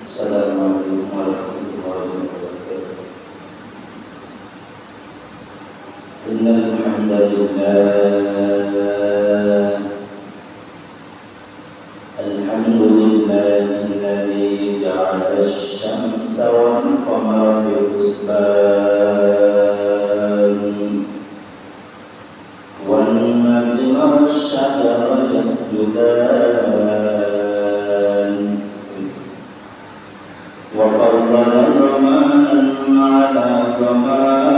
Assalamualaikum warahmatullahi wabarakatuh. Innal hamdalillah alladzi ja'ala asy-syamsa wal qamara bi-husban wan najma wash-shajara yasjudan wa faddala zamanan 'ala zaman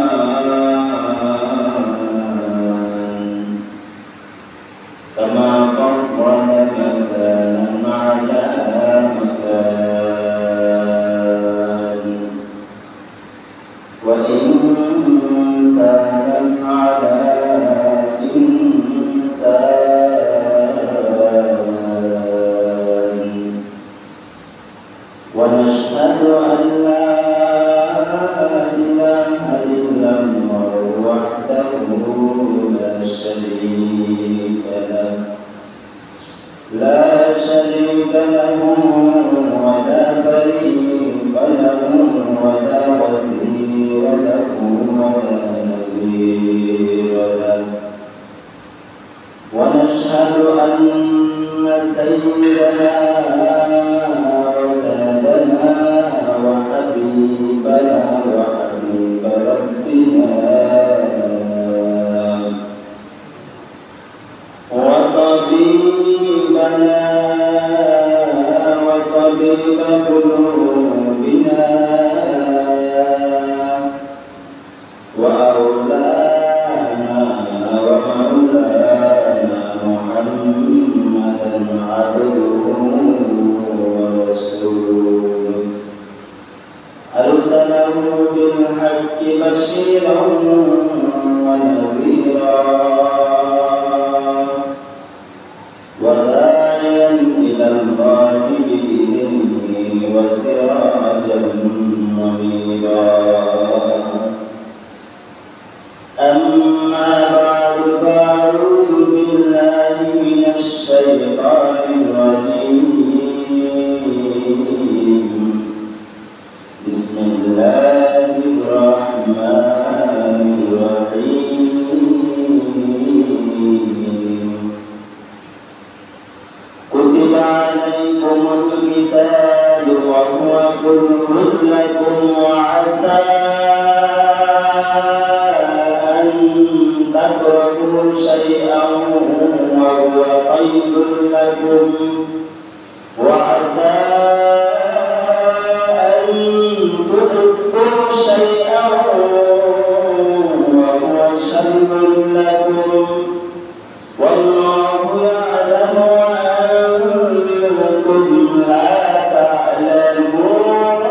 kama faddala makanan 'ala makan wa insanan 'ala insan wa nashhadu an la ilaha illallah wahdahu la sharika lahu wa la sharika lahu wa la wazira lahu wa la nazira lahu wa nashhadu anna sayyidana وحبيبنا وحبيب ربنا وطبيبنا وطبيب قلوبنا وأولانا ومولانا محمدا عبده ورسوله أرسله بالحق بشيرا ونذيرا وداعيا إلى الله بإذنه وسراجا منيرا أما بعد فأعوذ بالله من الشيطان الرجيم بسم الله الرحمن الرحيم كتب عليكم القتال وهو كره لكم وعسى أن تكرهوا شيئا وهو خير لكم وعسى تحبوا شيئا وهو شر لكم والله يعلم وأنتم لا تعلمون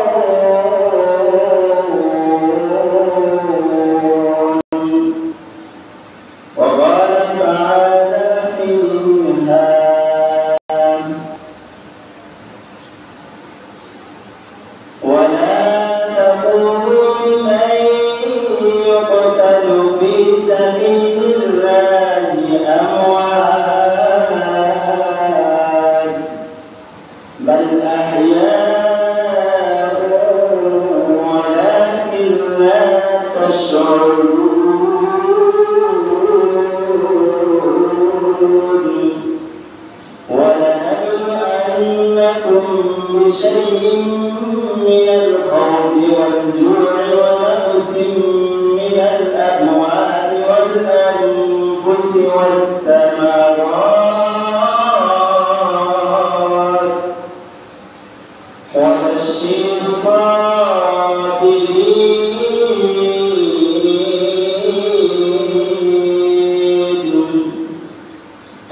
وقال تعالى فيها بشيء من الخوف والجوع ونقص من الأموال والأنفس والثمرات وبشر الصابرين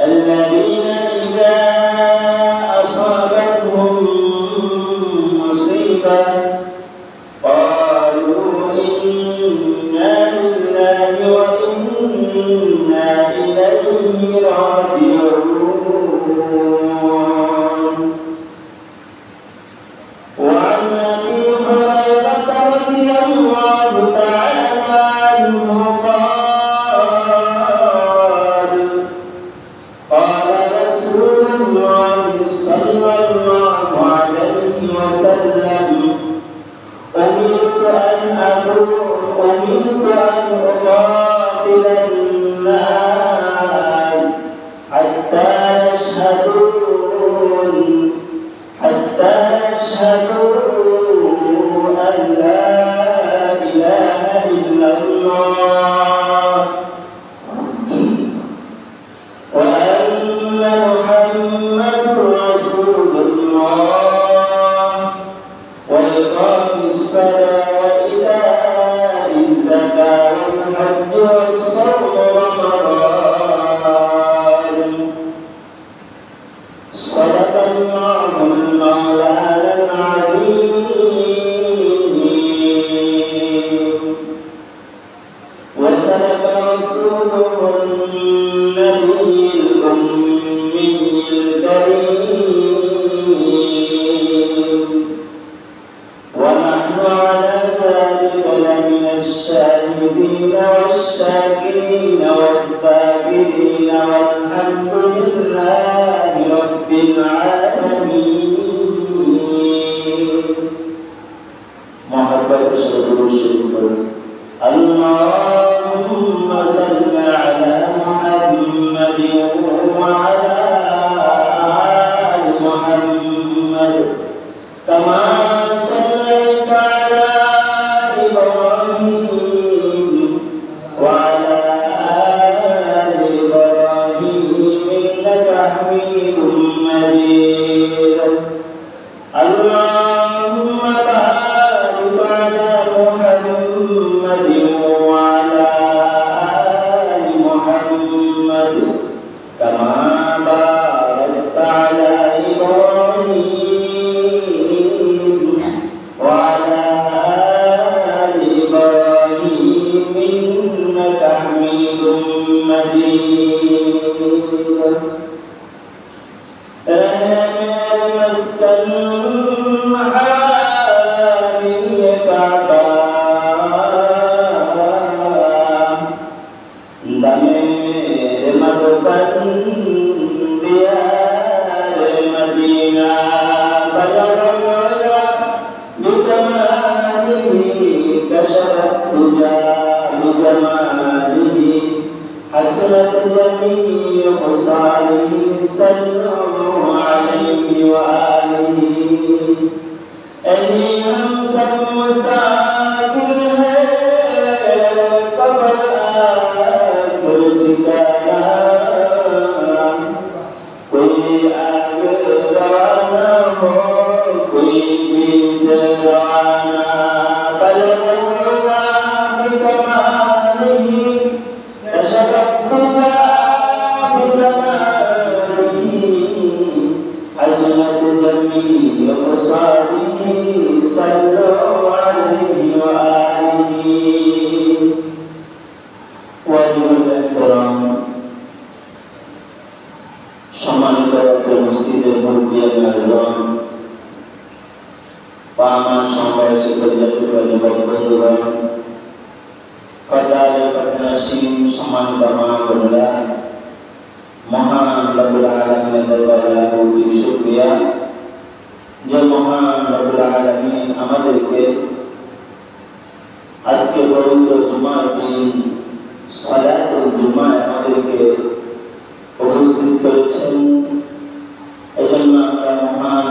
الذين إذا أصابتهم مصيبة الحمد لله رب العالمين محبت شكر الشكر اللهم صل على محمد وعلى آل محمد كما صليت على إبراهيم وعلى آل إبراهيم إنك حميد مجيد اللهم بارك على محمد وعلى آل محمد كما باركت على إبراهيم وعلى آل إبراهيم إنك حميد مجيد رحم المسكن حامي كعبة دمير مدفن ديار مدينة بلغ العلا بجماله كشف الدجى بجماله حسنت جميع خصاله صلوا عليه وآله أي همسا مسافر है कब्र आखिर ठिकाना कोई आगे रवाना हो कोई पीछे रवाना बलगुल्ला बिकमालिही कशफ الدجى بجماله حسنت جميع خصاله صلوا عليه وآله واجب الاحترام সম্মানিত মসজিদের মুরব্বিয়ান আযম বা আমার সমবয়সী পরিচালিত বন্ধুগণ কদালে পদ্মশীল সম্মানিত মা বোনেরা মহান রব্বুল আলামিনের দরবারে লাখো শুকরিয়া যে মহান রব্বুল আলামিন আমাদেরকে আজকে পবিত্র জুমার দিন সালাতুল জুমায় আমাদেরকে উপস্থিত করেছেন এজন্য আমরা মহান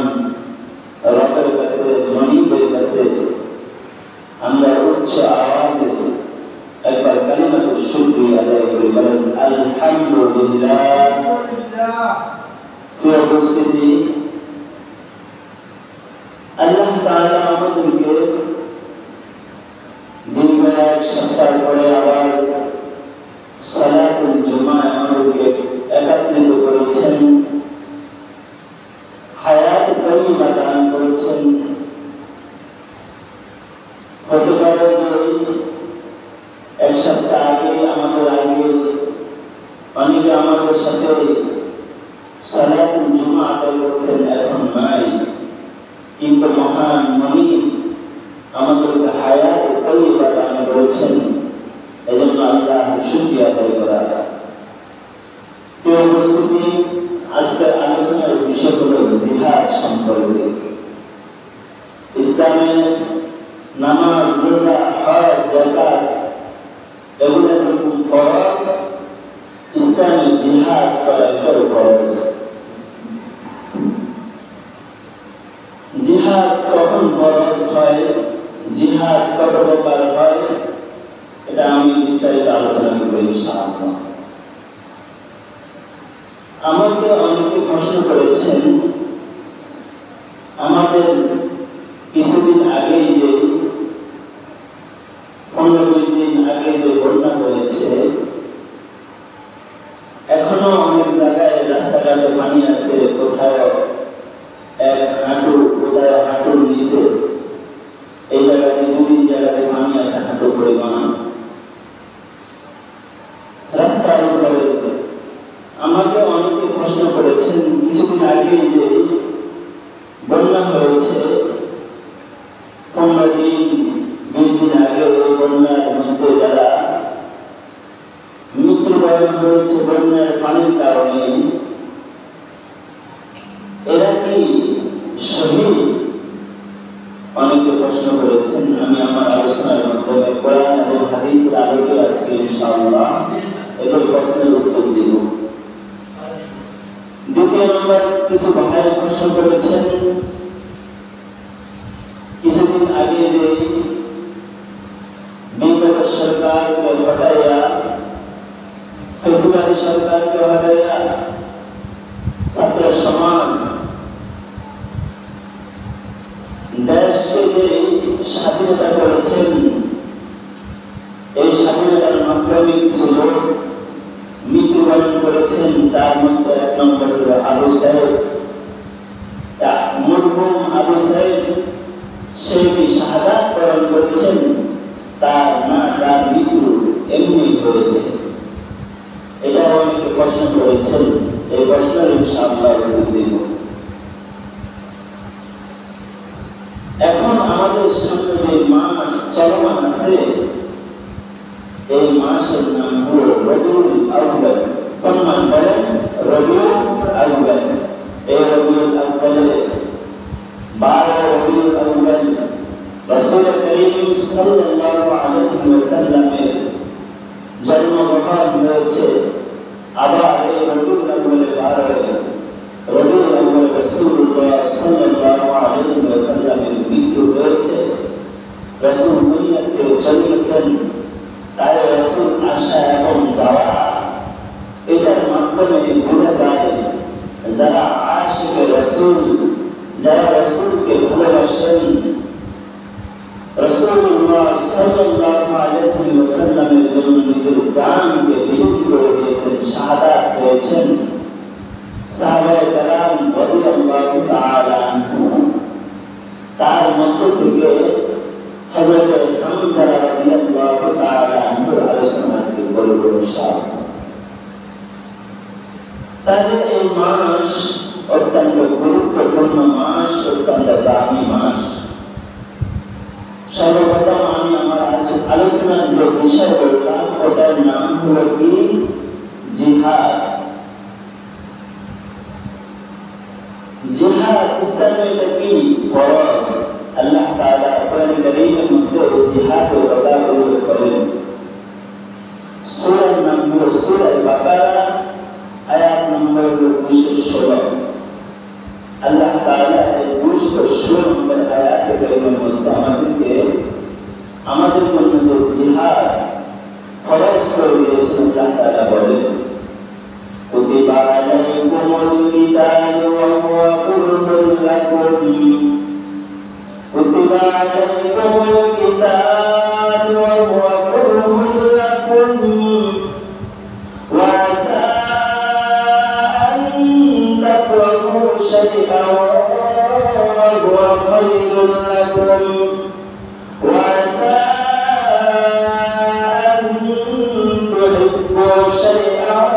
রবের কাছে মালিকের কাছে আমরা উচ্চ আওয়াজে একবার কালিমাতুশ শুকরিয়া আদায় করি বলেন আলহামদুলিল্লাহ প্রিয় উপস্থিতি আল্লাহ তাআলা আমাদেরকে দীর্ঘ এক সপ্তাহ পরে আবার সালাতুল জুমায় আমাদেরকে একত্রিত করেছেন হায়াত তাইয়্যিবা দান করেছেন হতে পারে যে এক সপ্তাহ আগে আমাদের অনেকে আমাদের সাথে সালাতুল জুমা আদায় করছেন এখন নাই কিন্তু মহান মালিক আমাদেরকে হায়াত তাইয়্যিবা দান করেছেন এজন্য আল্লাহ শুকরিয়া আদায় করা প্রিয় উপস্থিতি আজকের আলোচনার বিষয় হলো জিহাদ সম্পর্কে ইসলামের নামাজ রোজা হজ যাকাত এগুলো যেরকম ফরজ ইসলামে জিহাদ করা ফরজ জিহাদ কখন ফরজ হয় জিহাদ কত প্রকার হয় এটা আমি বিস্তারিত আলোচনা করব ইনশাআল্লাহ আমাকে অনেকে প্রশ্ন করেছেন আমাদের কিছুদিন আগে যে 15-20 দিন আগে যে বন্যা হয়েছে এখনো অনেক জায়গায় রাস্তাঘাটে পানি আছে কোথাও এক হাঁটু কোথাও হাঁটুর নিচে এই জায়গাতে 2-3 জায়গাতে পানি আছে হাঁটু পরিমাণ রাস্তার উপরে আমাকে অনেকে প্রশ্ন করেছেন কিছুদিন আগে যে বন্যা হয়েছে 15 দিন 20 দিন আগে ওই বন্যার মধ্যে যারা মৃত্যুবরণ হয়েছে বন্যার পানির কারণে কি শহীদ? অনেকে প্রশ্ন করেছেন। আমি আমার আলোচনার মাধ্যমে কোরআন এবং হাদিসের আলোকে আজকে ইনশাআল্লাহ এদের প্রশ্নের উত্তর দেব। দ্বিতীয় নম্বর, কিছু ভাই প্রশ্ন করেছেন কিছুদিন আগে যে বিগত সরকারকে হটাইয়া, ফেসিবাদী সরকারকে হটাইয়া ছাত্র সমাজ দেশকে যে স্বাধীনতা করেছেন, এই স্বাধীনতার মাধ্যমে কিছু লোক মৃত্যুবরণ করেছেন। তার মধ্যে এক নম্বর হল আবু সাহেব। মরহুম আবু সাহেব সে কি শাহাদাত বরণ করেছেন? তার না, তার মৃত্যু এমনি হয়েছে। এটা অনেকে প্রশ্ন করেছেন। এই প্রশ্নের ইনশাআল্লাহ উত্তর দেব। এখন আমাদের সামনে যে মাস চলমান আছে, এই মাসের নাম হল রবিউল আউয়াল। কোন মাস বলেন? রবিউল আউয়াল। এই রবিউল আউয়ালে 12 রবিউল আউয়াল রাসূল করিম সাল্লাল্লাহু আলাইহি ওয়াসাল্লামের জন্মগ্রহণ হয়েছে। আবার এই রবিউল আউয়ালে 12 রবিউল আউয়াল রাসূলুল্লাহ সাল্লাল্লাহু আলাইহি ওয়াসাল্লামের মৃত্যু হয়েছে। রাসূল দুনিয়াতে চলে গেছেন। তাই রাসূল আসা এবং যাওয়া, এটার মাধ্যমে বোঝা যায় যারা আশিকে রাসূল, যারা রাসূলকে ভালোবাসেন, রাসূলুল্লাহ সাল্লাল্লাহু আলাইহি ওয়াসাল্লামের জন্য নিজের জানকে বিলীন করে দিয়েছেন, শাহাদাত হয়েছেন। সাহাবায়ে কেরাম রাদিয়াল্লাহু তাআলা আনহুম, তার মধ্য থেকে হযরত হামজা রাদিয়াল্লাহু তাআলা আনহুর আলোচনা আজকে করব ইনশাআল্লাহ। তাহলে এই মাস অত্যন্ত গুরুত্বপূর্ণ মাস, অত্যন্ত দামি মাস। সর্বপ্রথম আমি আমার আলোচনার যে বিষয় বললাম ওটার নাম হলো কি? জিহাদ। জিহাদ ইসলামে এটা কি? ফরজ। আল্লাহ তাআলা কোরআন কারীমের মধ্যে জিহাদের কথা উল্লেখ করেন। সূরার নাম হলো সূরা বাকারা, আয়াত নম্বর 216। আল্লাহ তাআলা এই 216 নম্বর আয়াতে কারীমের মধ্যে আমাদের জন্য যে জিহাদ ফরজ করে দিয়েছেন, আল্লাহ তাআলা বলেন কুতিবা আলাইকুমুল কিতালু ওয়া হুয়া কুরহুল লাকুম। কুতিবা আলাইকুমুল কিতালু ওয়া হুয়া কুরহুল লাকুম ওয়া আসা আন তাকরাহু শাইআন ওয়া হুয়া খায়রুল লাকুম ওয়া আসা আন তুহিব্বু শাইআন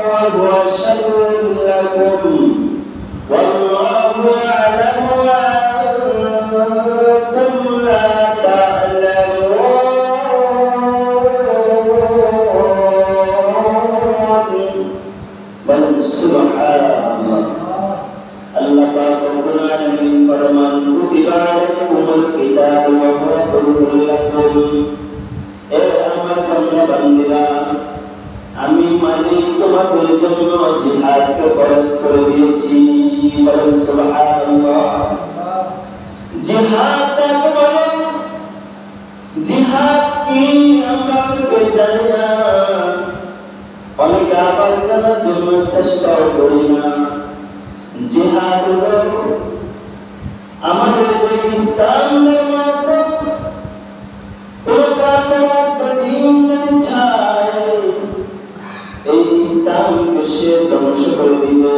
ওয়া হুয়া শাররুল লাকুম ওয়াল্লাহু ইয়া'লামু ওয়া আনতুম লা তা'লামুন। বলেন সুবহানাল্লাহ। আল্লাহ পাক রব্বুল আলামিন ফরমান কুতিবা আলাইকুমুল কিতাবু ওয়া হুয়া কুরহুল লাকুম। এ আমার বান্দা বান্দীরা, আমি মালিক তোমাদের জন্য জিহাদকে ফরজ করে দিয়েছি। বলেন সুবহানাল্লাহ। জিহাদ কাকে বলে? জিহাদ কি আমরা জানি না, অনেকে আবার জানার জন্য চেষ্টা করি না। জিহাদ হলো আমাদের যে ইসলাম ধর্ম আছে, কোন কাফের দিন যদি চায় এই ইসলামকে সে ধ্বংস করে দিবে,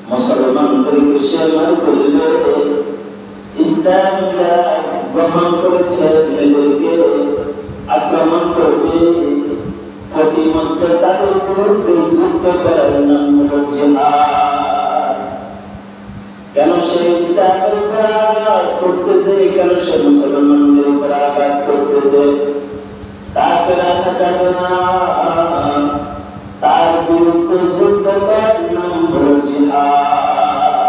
মুসলমানদেরকে সে মার করবে। ইসলাম যারা গ্রহণ করেছে এদেরকে আক্রমণ করবে, প্রতিমধ্যে তাদের বিরুদ্ধে যুদ্ধ করার নাম হলো জিহাদ। কেন সে ইসলামের উপর আঘাত করতেছে? কেন সে মুসলমানদের উপর আঘাত করতেছে? তাকে রাখা যাবে না। তার বিরুদ্ধে যুদ্ধ করার নাম হলো জিহাদ।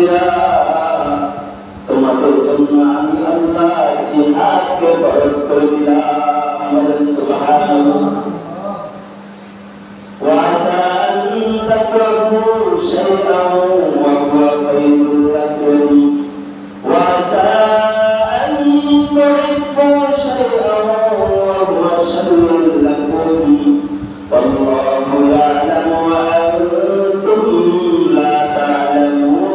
উম্মতিরা, তোমাদের জন্য আমি আল্লাহ জিহাদকে ফরজ করে দিলাম। সুবহানাল্লাহ। وعسى أن تكرهوا شيئا وهو خير لكم وعسى أن تحبوا شيئا وهو شر لكم والله يعلم وأنتم لا تعلمون।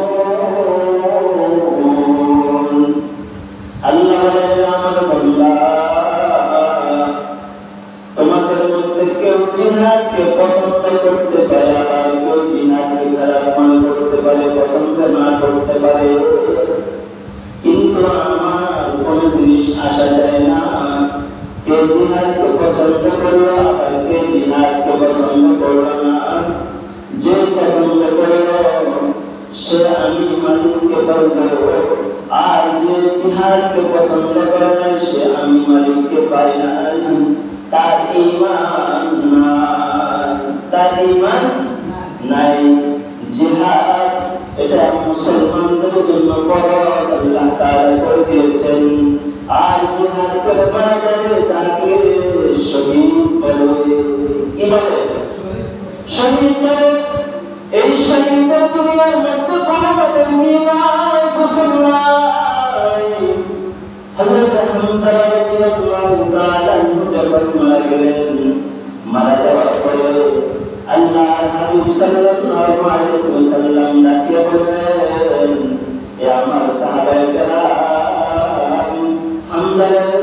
আল্লাহ বলেন, আমার বান্দা, তোমাদের মধ্যে কেউ জিহাদকে পছন্দ করতে পারে, আবার কেউ জিহাদকে খারাপ মনে করতে পারে, পছন্দ না করতে পারে, কিন্তু আমার কোন জিনিস আসা যায় না। কে জিহাদকে পছন্দ করলো, আবার কে জিহাদকে পছন্দ করলো না। যে পছন্দ করলো সে আমি মালিককে পাইল, আর যে জিহাদকে পছন্দ করে না সে আমি মালিককে পাই না। তার ঈমান নাই। জিহাদ এটা মুসলমানদের জন্য ফরজ, আল্লাহ তাআলা করে দিয়েছেন। আর জিহাদ করে মারা যাবে তাকে শহীদ বলে। কি বলে? শহীদ বলে। এই শহীদের দুনিয়ার মধ্যে কোনো বদল নাই, গোসল নাই। হযরত হামজা রাদিয়াল্লাহু তাআলা যখন মারা গেলেন, মারা যাওয়ার পরে আল্লাহর হাবিব সাল্লাল্লাহু আলাইহি ওয়াসাল্লাম ডাকিয়ে বললেন, এ আমার সাহাবায়ে কেরাম, হামজাকে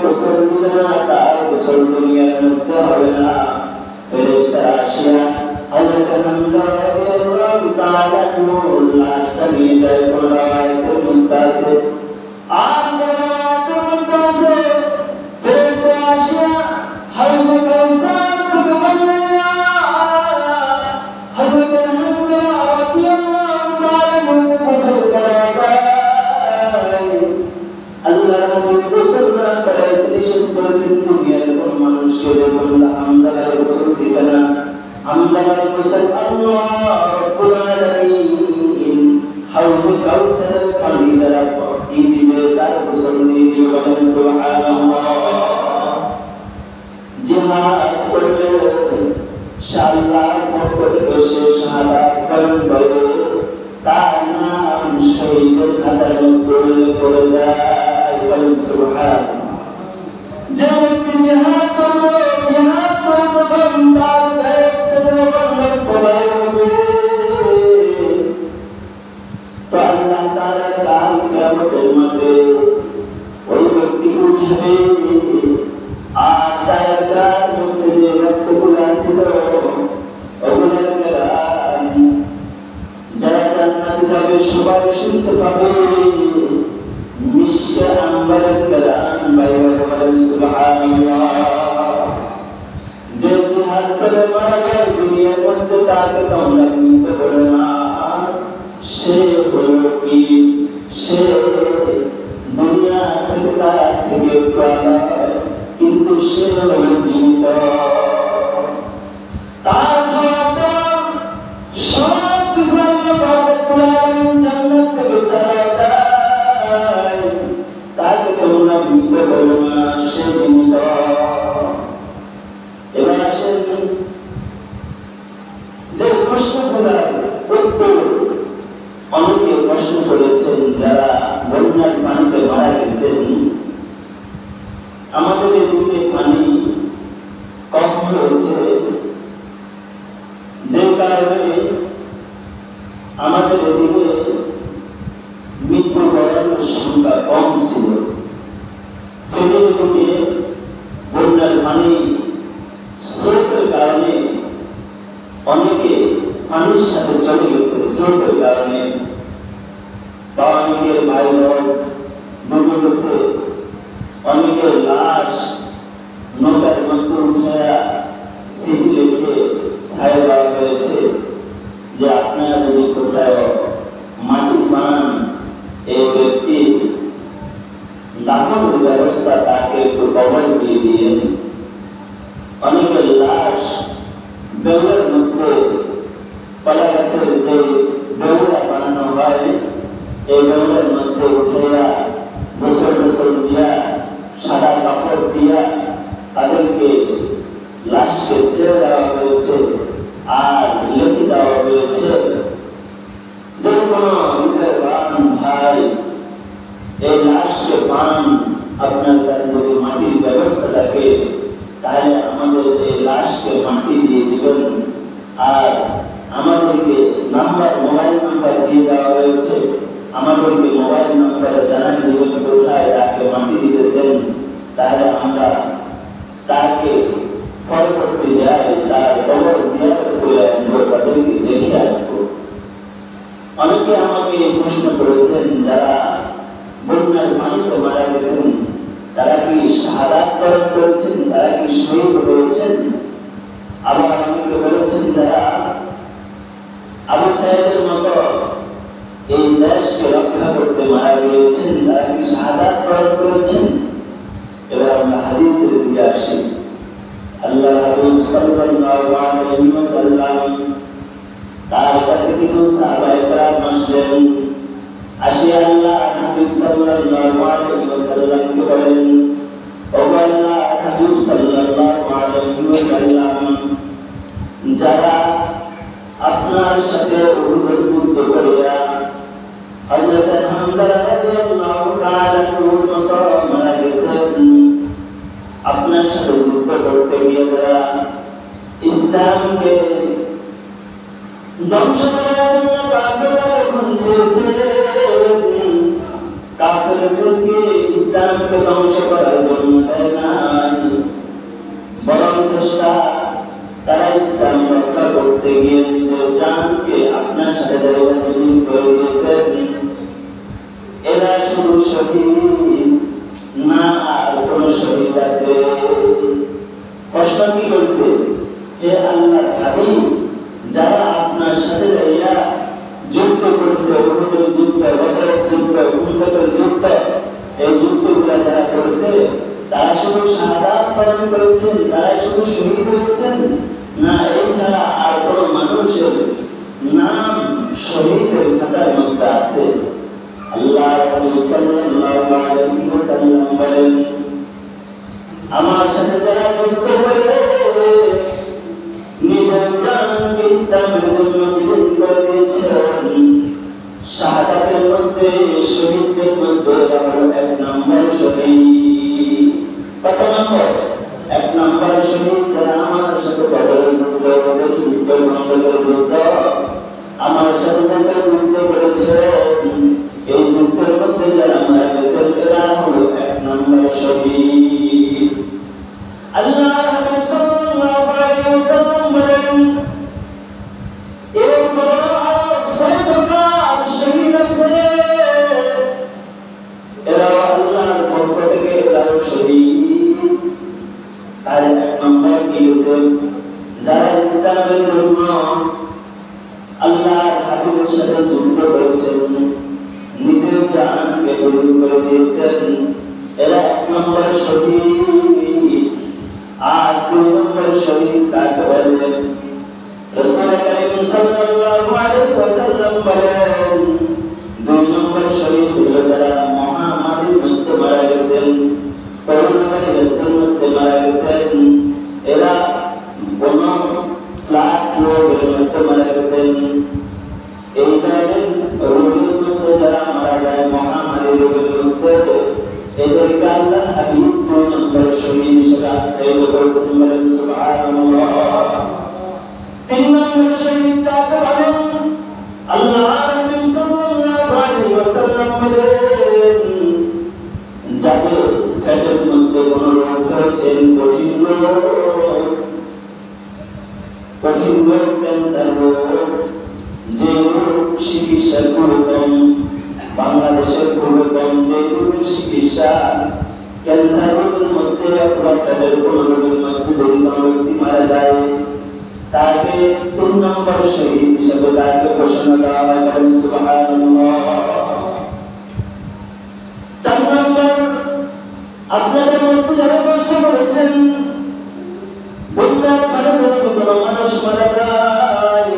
গোসল দিবে না, তার গোসল দুনিয়ার মধ্যে হবে না। ফেরেশতারা আসিয়া হযরত হামজা রাদিয়াল্লাহু তাআলা লাশটা নিয়ে যায়। কোন রাওয়ায়াতের মধ্যে আছে বেউলার মধ্যে কলা গাছের যে বেউলা বানানো হয় এই গরমের মধ্যে উঠাইয়া গোসল টোসল দিয়া সাদা কাপড় দিয়া তাদেরকে লাশকে ছেড়ে দেওয়া হয়েছে আর লিখে দেওয়া হয়েছে যে কোনো হৃদয়বান ভাই এই লাশকে পান, আপনার কাছে যদি মাটির ব্যবস্থা থাকে তাহলে আমাদের এই লাশকে মাটি দিয়ে দিবেন। আর আমাদেরকে মোবাইল নাম্বার দিয়ে দেওয়া হয়েছে, আমাদেরকে মোবাইল নাম্বারে জানাই দিবেন কোথায় তাকে মাটি দিতেছেন, তাহলে আমরা তাকে পরবর্তী যাই তার কবর জিয়ারত করে আনবো, তাদেরকে দেখে আসবো। অনেকে আমাকে প্রশ্ন করেছেন যারা বন্যার পানিতে মারা গেছেন তারা কি শাহাদাত বরণ করেছেন, তারা কি শহীদ হয়েছেন? আবার অনেকে বলেছেন যারা আবু সাইদের মতো এই দেশকে রক্ষা করতে মারা গিয়েছেন তারা কি শাহাদাত বরণ করেছেন? এবার আমরা হাদিসের দিকে আসি। আল্লাহ হাবিব সাল্লাল্লাহু আলাইহি ওয়াসাল্লাম তার কাছে কিছু সাহাবায়ে কেরাম আসলেন। আসি আল্লাহ হাবিব সাল্লাল্লাহু আলাইহি ওয়াসাল্লামকে বলেন, ও আল্লাহ হাবিব সাল্লাল্লাহু আলাইহি ওয়াসাল্লাম, যারা আপনার সাথে উহুদের যুদ্ধ করিয়া হযরত হামজা রাদিয়াল্লাহু তাআলা মতো মারা গেছেন, আপনার সাথে যুদ্ধ করতে গিয়ে যারা ইসলামকে ধ্বংস করার জন্য কাফেররা কাফেরদেরকে ইসলামকে ধ্বংস করার জন্য দেয় নাই, বরং চেষ্টা তারা ইসলাম রক্ষা করতে গিয়ে নিজের জানকে আপনার সাথে জায়গা বিলীন করে দিয়েছেন, এরা শুধু শহীদ না আর কোন শহীদ আছে? প্রশ্ন কি করছে? হে আল্লাহর হাবিব, যারা আপনার সাথে যাইয়া যুদ্ধ করছে, উহুদের যুদ্ধ, বদরের যুদ্ধ, উহুদের যুদ্ধ, এই যুদ্ধগুলা যারা করছে তারা শুধু শাহাদাত বরণ করেছেন, তারা শুধু শহীদ হয়েছেন না এছাড়া আর কোন মানুষের নাম শহীদের খাতার মধ্যে আছে? আল্লাহ রাসূল সাল্লাল্লাহু আলাইহি ওয়াসাল্লাম বলেন, আমার সাথে যারা যুদ্ধ করে নিজের জানকে ইসলামের জন্য বিলীন করে দিয়েছেন, শাহাদাতের মধ্যে শহীদদের মধ্যে এক নম্বর শহীদ। কত নম্বর? এক নম্বর শহীদ যারা আমার সাথে বদরের যুদ্ধ, বদরের যুদ্ধ, খন্দকের যুদ্ধ আমার সাথে যারা যুদ্ধ করেছে, এই যুদ্ধের মধ্যে যারা মারা গেছেন এরা হলো এক নম্বর শহীদ। আল্লাহ হাবিব সাল্লাল্লাহু আলাইহি ওয়াসাল্লাম বলেন, এরপর আরো 6 প্রকার শহীদ আছে, এরা আল্লাহর পক্ষ থেকে এরাও শহীদ। আর এক নম্বর কি আছে? যারা ইসলামের জন্য আল্লাহর হাবিবের সাথে যুদ্ধ করেছেন, নিজের জানকে বিলীন করে দিয়েছেন, এরা এক নম্বর শহীদ। আর 2 নম্বর শহীদ কাকে বলে? রাসূল কারীম সাল্লাল্লাহু আলাইহি ওয়াসাল্লাম বলেন, 2 নম্বর শহীদ হলো যারা মহামারীর মধ্যে মারা গেছেন, করোনা ভাইরাসের মধ্যে মারা গেছেন, এরা কোন ফ্লাড রোগের মধ্যে মারা গেছেন। এই ধরনের রোগের মধ্যে যারা মারা যায়, মহামারী রোগের মধ্যে, এদেরকে আল্লাহ হাবিব 2 নম্বর শহীদ হিসেবে আখ্যায়িত করেছেন। বলেন সুবহানাল্লাহ। 3 নম্বর শহীদ কাকে বলেন? আল্লাহ হাবিব সাল্লাল্লাহু আলাইহি ওয়াসাল্লাম বলেন, যাদের পেটের মধ্যে কোন রোগ হয়েছে, কঠিন রোগ, ক্যান্সার রোগ, যে রোগ চিকিৎসা করবেন বাংলাদেশের পুরোদম, যে রোগের চিকিৎসা ক্যান্সার রোগের মধ্যে অথবা পেটের কোন রোগের মধ্যে যদি কোনো ব্যক্তি মারা যায়, তাকে 3 নম্বর শহীদ হিসেবে তাকে ঘোষণা দেওয়া হয়। বলেন সুবহানাল্লাহ। 4 নম্বর, আপনাদের মধ্যে যারা প্রশ্ন করেছেন বন্যার কারণে কোনো মানুষ মারা যায়,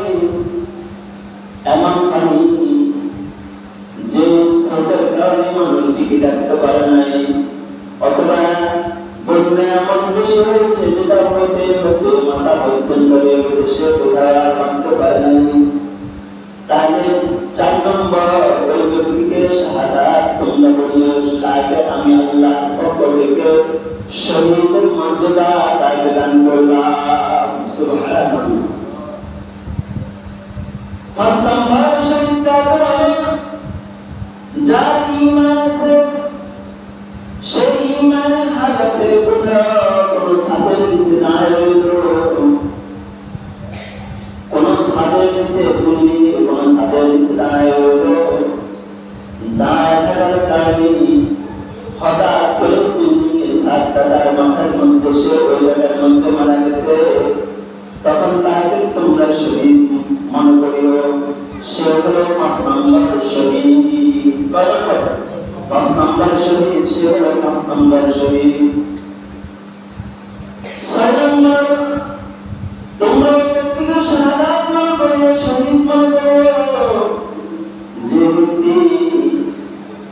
এমন পানি যে ঠিকই রাখতে পারে নাই, অথবা বন্যা এমন বেশি হয়েছে যেটা হইতে হতে মাথা পর্যন্ত হয়ে গেছে, সে কোথাও আর বাঁচতে পারে নাই, তাহলে 4 নম্বর ওই ব্যক্তিকে শাহাদাত তোমরা বলিও, তাকে আমি আল্লাহর পক্ষ থেকে শহীদের মর্যাদা তাকে দান করলাম। সুবহানাল্লাহ। 5 নম্বর শহীদ তাকে বলে যার ঈমান আছে, সেই ঈমানের হালাতে কোথাও কোনো ছাদের নিচে দাঁড়ায় রইল, কোনো ছাদের নিচে বুঝলি, কোনো ছাদের নিচে দাঁড়ায় রইল, দাঁড়ায় থাকার কারণে হঠাৎ করে বুঝলি ছাদটা তার মাথার মধ্যে, সে ওই জায়গার মধ্যে মারা গেছে, তখন তাকে তোমরা শহীদ মনে করিও, সে হলো 5 নম্বর শহীদ। 5 নম্বর শহীদ, সে হলো 5 নম্বর শহীদ। 6 নম্বর তোমরা ব্যক্তিকে শাহাদাত মনে করিও, শহীদ মনে করিও, যে ব্যক্তি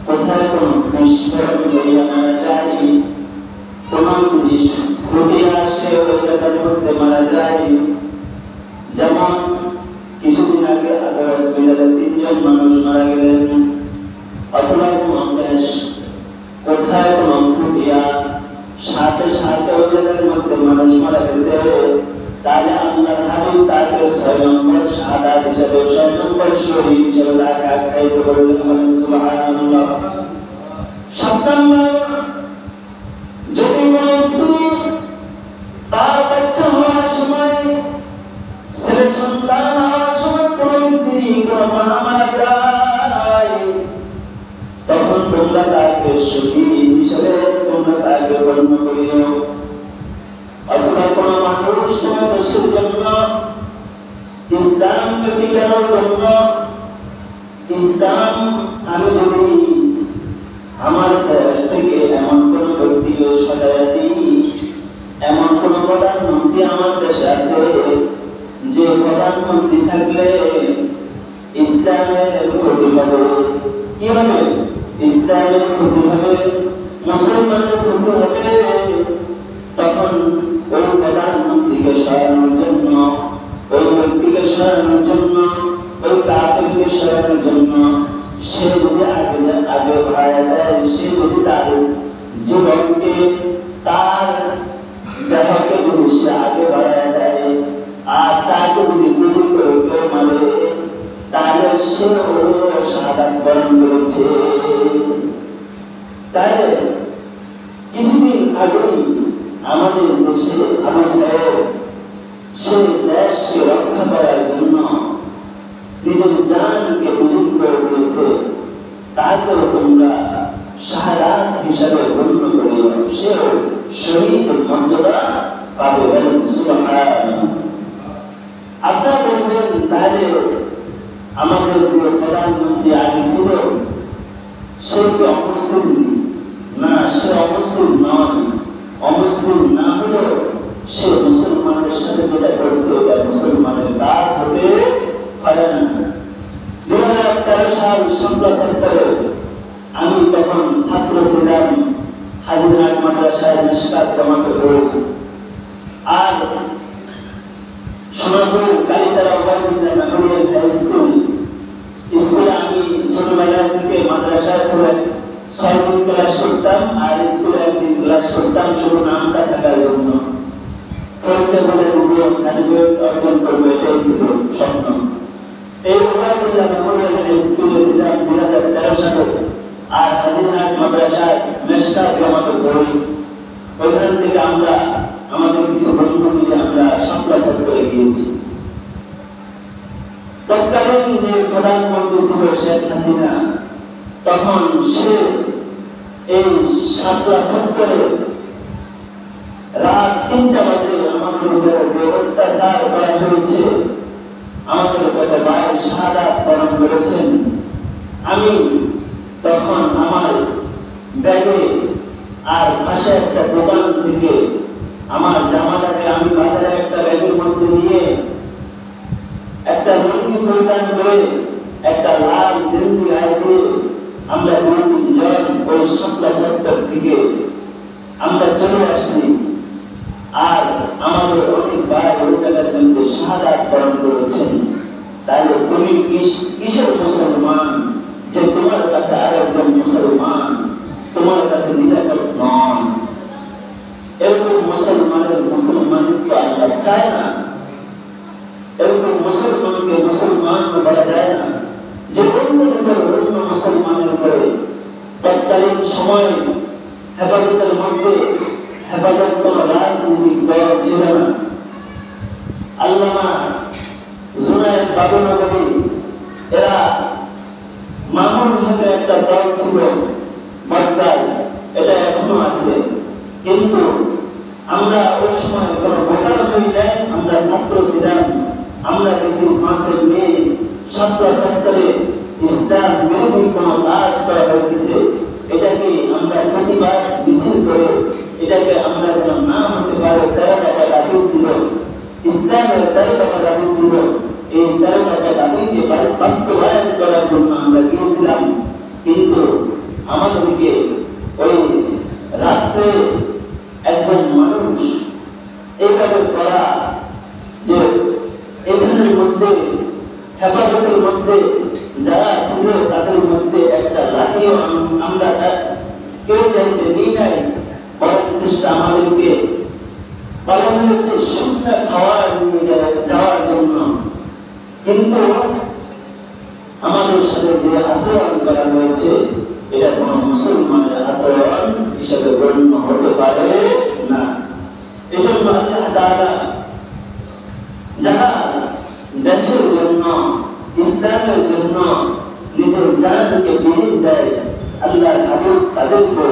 কোথায় কোন বিস্ফোরণ হইয়া মারা যায়, কোন জিনিস ফুটে আসে ওই জায়গার মধ্যে মারা যায়। যেমন কিছুদিন আগে হসপিটালে 3 জন মানুষ মারা গেলেন, অথবা কোথায় কোন ফুটিয়া সাথে সাথে ওই জায়গার মধ্যে মানুষ মারা গেছে, তাহলে আল্লাহর হাবিব তাকে 6 নম্বর শাহাদাত হিসেবে, 6 নম্বর শহীদ হিসেবে তাকে আখ্যায়িত করলেন। সুবহানাল্লাহ। 7 নম্বর যদি কোন স্ত্রী তার বাচ্চা হওয়ার সময়, ছেলে সন্তান হওয়ার সময় কোন স্ত্রী কোন মা মারা যায়, তখন তোমরা তাকে শহীদ হিসেবে তোমরা তাকে গণ্য করিও। অথবা কোন মানুষ কোন দেশের জন্য, ইসলামকে টিকানোর জন্য, ইসলাম আমি যদি আমার দেশ থেকে এমন কোন ব্যক্তিকে সরাইয়া দিই, এমন কোন প্রধানমন্ত্রী আমার দেশে আছে যে প্রধানমন্ত্রী থাকলে ইসলামের ক্ষতি হবে, কি হবে? ইসলামের ক্ষতি হবে, মুসলমানের ক্ষতি হবে, তখন ওই প্রধানমন্ত্রীকে সরানোর জন্য, ওই ব্যক্তিকে সরানোর জন্য, ওই কাফেরকে সরানোর জন্য সে যদি আগে ভাড়া দেয়, সে যদি তার জীবনকে, তার দেহকে যদি সে আগে বাড়ায় দেয়, আর তাকে যদি গুলি করে কেউ মারে, তাহলে সে শাহাদাত বরণ করেছে। তাহলে কিছুদিন আগেই আমাদের দেশে আবু সাহেব সে দেশকে রক্ষা করার জন্য নিজের জানকে বিলীন করে দিয়েছে, তাকেও তোমরা শাহাদাত হিসাবে গণ্য করিও, সেও শহীদ মর্যাদা পাবে। সুবহানাল্লাহ। আপনারা বলবেন তাহলে আমাদের প্রিয় প্রধানমন্ত্রী আগে ছিল, সে কি অমুসলিম? না, সে অমুসলিম নয়। অমুসলিম না হলেও সে মুসলমানের সাথে যেটা করছে এটা মুসলমানের কাজ হতে পারে না। 2013 সাল সন্ধ্যা 7টায় আমি তখন ছাত্র ছিলাম, হাজিরহাট মাদ্রাসায় নিষ্কাত জামাতে পড়ি, আর সোনাপুর কালিতারা ওবায়দুল্লাহ মেমোরিয়াল হাই স্কুলে আমি ছোটবেলা থেকে মাদ্রাসায় পড়ে 6 দিন ক্লাস করতাম, আর স্কুলে 1 দিন ক্লাস করতাম, শুধু নামটা থাকার জন্য। পড়তে বলে ডিগ্রি সার্টিফিকেট অর্জন করবো, এটাই ছিল স্বপ্ন। এই ওবায়দুল্লাহ মেমোরিয়াল হাই স্কুলে ছিলাম 2013 সালে, আর হাজিরহাট মাদ্রাসায় নিষ্কাত জামাতে পড়ি। ওইখান থেকে আমরা আমাদের কিছু বন্ধু মিলে আমরা সন্ত্রাসের করে গিয়েছি। তৎকালীন যে প্রধানমন্ত্রী ছিল শেখ হাসিনা, তখন সে এই শাপলা সেক্টরে রাত 3টা বাজে আমাদের উপরে যে অত্যাচার করা হয়েছে, আমাদের কতবার শাহাদাত বরণ করেছেন। আমি তখন আমার ব্যাগে আর পাশে একটা দোকান থেকে আমার জামাটাকে আমি বাজারে একটা ব্যাগের মধ্যে নিয়ে একটা রঙিন পরিধান করে একটা লাল গেঞ্জি গায়ে দিয়ে আমরা 2-3 জন ওই শাপলা সেক্টর থেকে আমরা চলে আসছি, আর আমাদের অনেক ভাই ওই জায়গার মধ্যে শাহাদাত বরণ করেছেন। তাহলে তুমি কিসের মুসলমান যে তোমার কাছে আরেকজন মুসলমান তোমার কাছে নিরাপদ নন? এরকম মুসলমানকে আল্লাহ চায় না। এরকম মুসলমানকে মুসলমান বলা যায় না যে অন্য মুসলমানের উপরে তৎকালীন সময় হেফাজতের মধ্যে হেফাজত কোন রাজনৈতিক দল ছিল না। আল্লামা জুনায়েদ বাবুনগরী এরা মামুন ভাবে একটা দল ছিল, মাদ্রাস, এটা এখনো আছে। কিন্তু আমরা ওই সময় কোনো ভোটার হই নাই, আমরা ছাত্র ছিলাম। আমরা কিছু মাসের মেয়ে ছাত্র ছাত্রে ইসলাম বিরোধী কোন কাজ করা হয়েছে, এটাকে আমরা প্রতিবাদ মিছিল করে এটাকে আমরা যেন না হতে পারে 13 টাকা দাবি ছিল, ইসলামের 13 টাকা দাবি ছিল। এই 13 টাকা দাবিকে বাস্তবায়ন করার জন্য আমরা গিয়েছিলাম। কিন্তু আমাদেরকে ওই রাত্রে একজন মানুষ এইভাবে করা যে এখানের মধ্যে হেফাজতের মধ্যে যারা ছিল তাদের মধ্যে একটা লাঠিও আমরা কেউ যাইতে দিই নাই, বরং চেষ্টা আমাদেরকে বলা হয়েছে শুকনা খাওয়ার নিয়ে যাওয়ার জন্য। কিন্তু আমাদের সাথে যে আচরণ করা হয়েছে এটা কোন মুসলমানের আচরণ হিসেবে গণ্য হতে পারে না। এজন্য আল্লাহ তাআলা যারা দেশের জন্য ইসলামের জন্য নিজের জানকে বিলীন দেয়, আল্লাহর হাবিব তাদেরকে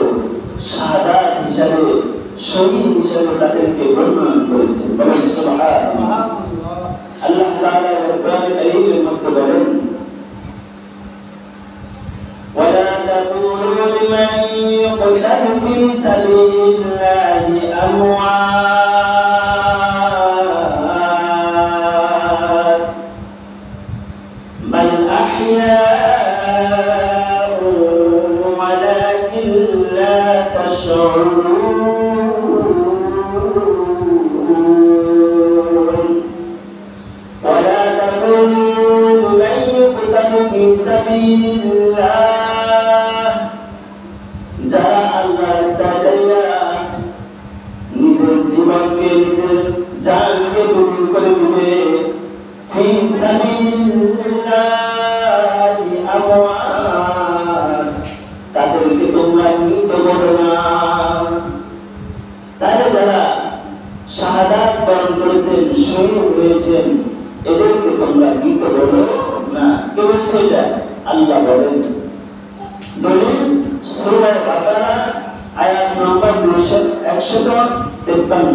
শাহাদাত হিসাবে শহীদ হিসাবে তাদেরকে বর্ণনা করেছেন। বলেন সুবহানাল্লাহ। আল্লাহ তাআলা কোরআন কারীমের মধ্যে বলেন ولا تقولوا لمن يقتل في سبيل الله أموات بل أحياء ولكن لا تشعرون ولا تقولوا لمن يقتل في سبيل الله যারা আল্লাহর রাস্তায় যাইয়া নিজের জীবনকে নিজের জানকে বিলীন করে দিবে, ফি সাবিলিল্লাহি আমওয়াত, তাদেরকে তোমরা মৃত বলো না। তারা যারা শাহাদাত বরণ করেছেন, শহীদ হয়েছেন, এদেরকে তোমরা মৃত বলো না। কে বলছে এটা? আল্লাহ বলেন। দলিল সূরা বাকারা আয়াত নম্বর 153।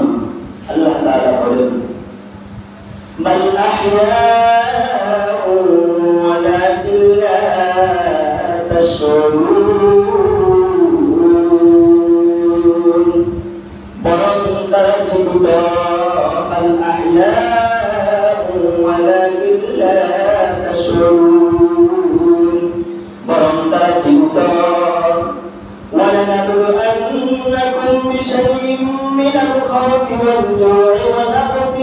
আল্লাহ তাআলা বলেন বাল আহইয়াউ ওয়ালাকিন লা তাশউরুন, বরং তারা জীবিত। বাল আহইয়াউ ওয়ালাকিন লা তাশউরুন, বরং তারা জীবিত। ولنبلونكم بشيء من الخوف والجوع ونقص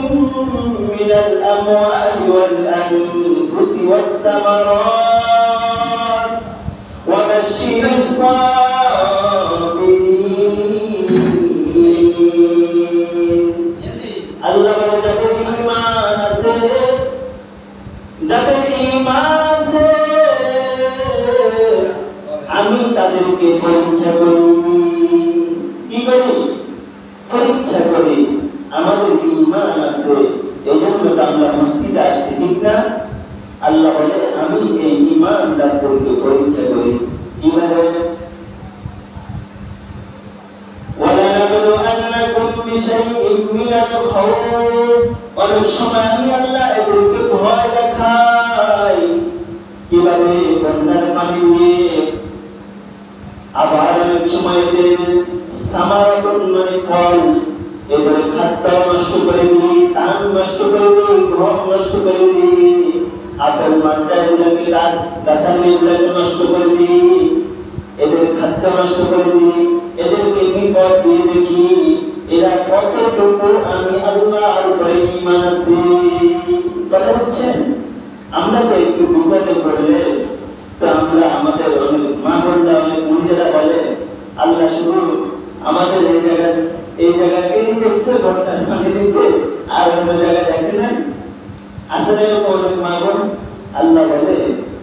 من الأموال والأنفس والثمرات وبشر الصابرين। আল্লাহ যাদের ঈমান আছে, যাদের ঈমান আছে, আমি তাদেরকে পরীক্ষা করি। কি করি? পরীক্ষা করি। আমাদের ঈমান আছে, এই জন্য তো আমরা মসজিদে আসছি, ঠিক না? আল্লাহ বলে আমি এই ঈমানদারদেরকে পরীক্ষা করি। কিভাবে? وَلَنَبْلُوَنَّكُمْ بِشَيْءٍ مِّنَ الْخَوْفِ, অনেক সময় আমি আল্লাহ এদেরকে ভয় দেখাই। কিভাবে? বন্যার পানি দিয়ে। আবার অনেক সময় এদের সামারাতুন মানে ফল, এদের খাদ্য নষ্ট করে দিই, ধান নষ্ট করে দিই, গম নষ্ট করে দিই, আপেল মালটা এগুলোকে গাছালি এগুলোকে নষ্ট করে দিই, এদের খাদ্য নষ্ট করে দিই, এদেরকে বিপদ দিয়ে দেখি এরা কতটুকু আমি আল্লাহর উপরে ঈমান আছে। কথা বুঝছেন? আমরা তো একটু বিপদে পড়লে তো আমরা আমাদের অনেক মা বোনরা অনেক মহিলারা বলে আল্লাহ শুধু আমাদের এই জায়গাকে দেখছে ঘরটা ভাঙে দিতে আর অন্য জায়গায় দেখে নাই। আসলে অনেক মা বোন আল্লাহ বলে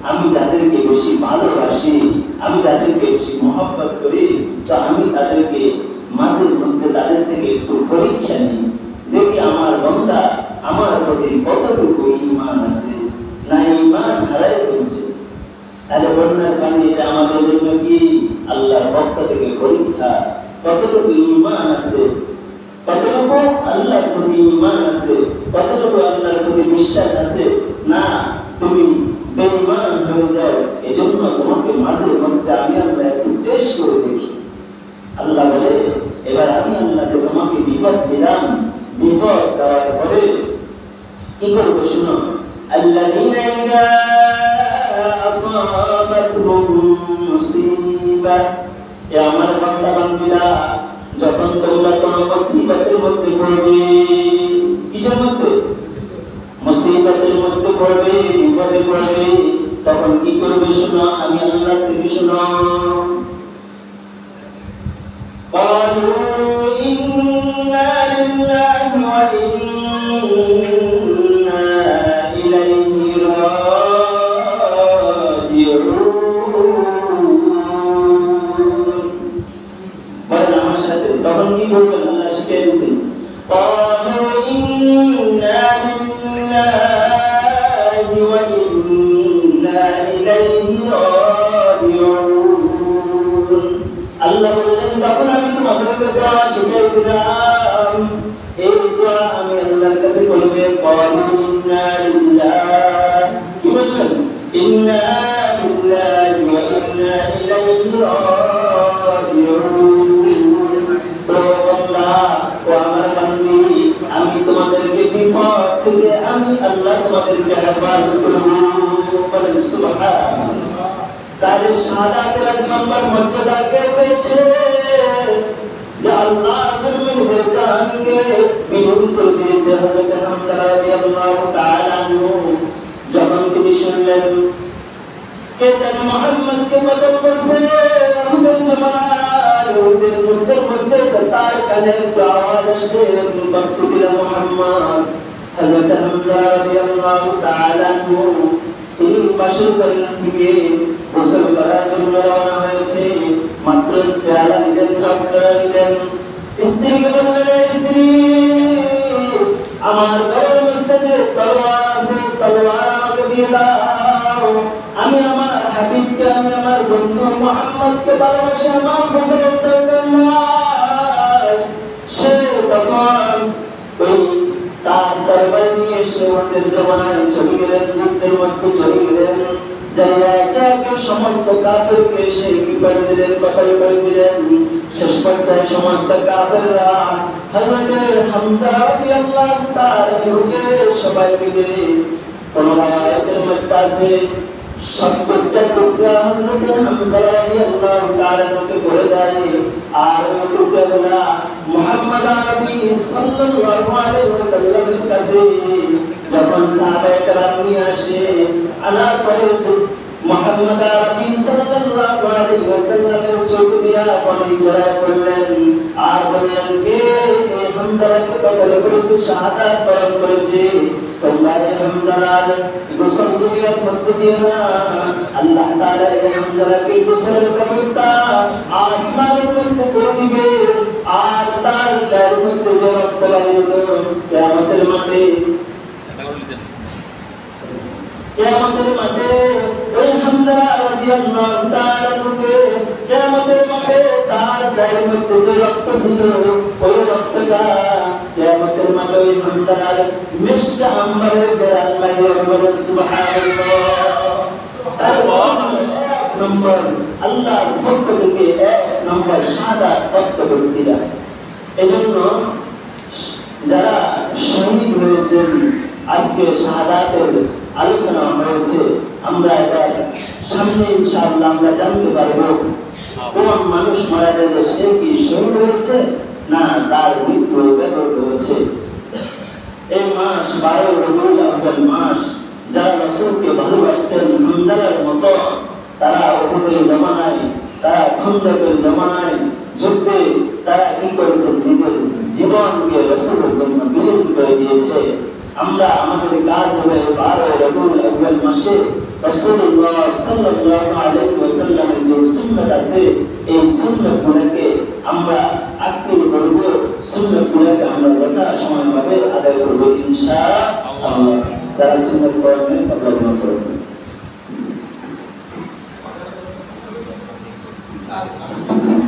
আমি যাদেরকে বেশি ভালোবাসি, আমি যাদেরকে বেশি মহব্বত করি, তো আমি তাদেরকে মাঝে মধ্যে তাদের থেকে একটু পরীক্ষা নিই, দেখি আমার বান্দা আমার প্রতি কতটুকু ঈমান আছে না ঈমান হারাই ফেলছে। তাহলে বন্যার পানি এটা আমাদের জন্য কি আল্লাহর পক্ষ থেকে পরীক্ষা, কতটুকু ঈমান আছে, কতটুকু আল্লাহর প্রতি ঈমান আছে, কতটুকু আল্লাহর প্রতি বিশ্বাস আছে না তুমি বেঈমান হয়ে যাও। এজন্য তোমাকে মাঝে মধ্যে আমি আল্লাহ একটু টেস্ট করে দেখি। আল্লাহ বলে এবার আমি আল্লাহকে তোমাকে বিপদ দিলাম, বিপদ দেওয়ার পরে কি করবো শুনো। আল্লাযীনা ইযা আসাবাতহুম মুসিবা, এ আমার বান্দা বান্দীরা যখন তোমরা কোন মুসিবতের মধ্যে পড়বে, কিসের মধ্যে? মুসিবতের মধ্যে পড়বে, বিপদে পড়বে, তখন কি করবে শোনো, আমি আল্লাহ থেকে শোনো। قالوا إنا لله وإنا إليه راجعون। বলেন আমার সাথে তখন কি করবেন? আল্লাহ শিখিয়ে দিয়েছেন قالوا إنا لله وإنا إليه راجعون। আল্লাহ বললেন তখন আমি তোমাদেরকে দোয়া শিখিয়ে দিলাম, এই দোয়া আমি আল্লাহর কাছে বলবে قالوا إنا لله, কি বলবেন? إنا لله وإنا إليه راجعون। তো আল্লাহ ও আমার বান্দী, আমি তোমাদেরকে বিপদ থেকে আমি আল্লাহ তোমাদেরকে হেফাজত করব। বলেন সুবহানাল্লাহ। তাহলে শাহাদাতের এক নম্বর মর্যাদা কে পেয়েছে? যে আল্লাহর জমিন হয়ে জানকে বিনুন করে দিয়েছে হযরত হামজা রাদিয়াল্লাহু তাআলা আনহু। যখন তিনি শুনলেন কে যেন মুহাম্মদকে কতল করছে, উহুদের জমানায় উহুদের যুদ্ধের মধ্যে তার কানে আওয়াজ আসছে বাক্যুতিলা মুহাম্মদ। হযরত হামজা রাদিয়াল্লাহু তাআলা আনহু তিনি বাসর করেন থেকে গোসল করার জন্য রওনা হয়েছে। মাত্র পেয়ালা নিলেন, কাপড় নিলেন, স্ত্রীকে বললেন স্ত্রী আমার ঘরের মধ্যে যে তলোয়ার আছে তলোয়ার আমাকে দিয়ে দাও, আমি আমার হাবিবকে আমি আমার বন্ধু মুহাম্মদকে ভালোবাসি, আমার গোসলের দরকার নাই। সে তখন ওই তার দরবার নিয়ে এসে ওদের জমানায় চলে গেলেন, যুদ্ধের মধ্যে চলে গেলেন, যাইয়া একে একে সমস্ত কাফেরকে সে কি করে দিলেন, কথাই করে দিলেন। শেষ পর্যায়ে সমস্ত কাফেররা হযরত হামজা রাদিয়াল্লাহু তাআলা আনহুকে সবাই মিলে কোন রায়াতের মধ্যে আছে 70টা টুকরা হযরত হামজা রাদিয়াল্লাহু তাআলা আনহুকে করে দেয়। আর ওই টুকরাগুলা মুহাম্মদ আরবি সাল্লাল্লাহু আলাইহি ওয়াসাল্লামের কাছে যখন সাহাবায়ে কেরাম নিয়ে আসে, আনার পরে মুহাম্মদ আরবি সাল্লাল্লাহু আলাইহি ওয়াসাল্লামের চোখ দিয়া পানি ঝরায় পড়লেন আর বললেন কে হামজাকে কতল করেছে, শাহাদাত বরণ করেছে, তোমরা এই হামজার গোসল দুনিয়ার মধ্যে দিও না। আল্লাহ তাআলা এই হামজাকে গোসলের ব্যবস্থা আসমানের মধ্যে করে দিবে আর তার গায়ের মধ্যে যে রক্ত বাইর হলো কিয়ামতের মাঠে, কিয়ামতের মাঠে ওই হামজা রাদিয়াল্লাহু তাআলা আনহুকে কিয়ামতের মাঠে তার গায়ের মধ্যে যে রক্ত ছিল ওই রক্তটা কিয়ামতের মাঠে ওই হামজার মিশকা আম্বারের গায়ে আল্লাহ বলেন সুবহানাল্লাহ। এক নম্বর আল্লাহর পক্ষ থেকে এক নম্বর শাহাদাত প্রাপ্ত ব্যক্তিরা। এজন্য যারা শহীদ হয়েছেন আজকে শাহাদাতের আলোচনা হয়েছে। আমরা এবার সামনে ইনশাআল্লাহ আমরা জানতে পারবো কোন মানুষ মারা যাবে সে কি শহীদ হয়েছে না তার মৃত্যু ব্যাপক হয়েছে। এই মাস 12 রবিউল আউয়াল মাস, যারা রাসূলকে ভালোবাসতেন হামজালার মতো, তারা উহুদের জমানায়, তারা খন্দকের জমানায় যুদ্ধে তারা কি করেছেন, নিজের জীবনকে রাসূলের জন্য বিলীন করে দিয়েছে। আমরা আমাদের কাজ হবে 12 রবিউল আউয়াল মাসে রাসূলুল্লাহ সাল্লাল্লাহু আলাইহি ওয়াসাল্লামের যে সুন্নাত আছে এই সুন্নাতগুলোকে আমরা আঁকড়ে ধরব, সুন্নাতগুলোকে আমরা যথাসময় ভাবে আদায় করব ইনশাআল্লাহ। যারা সুন্নাত পড়বেন আল্লাহ করবেন। Thank you.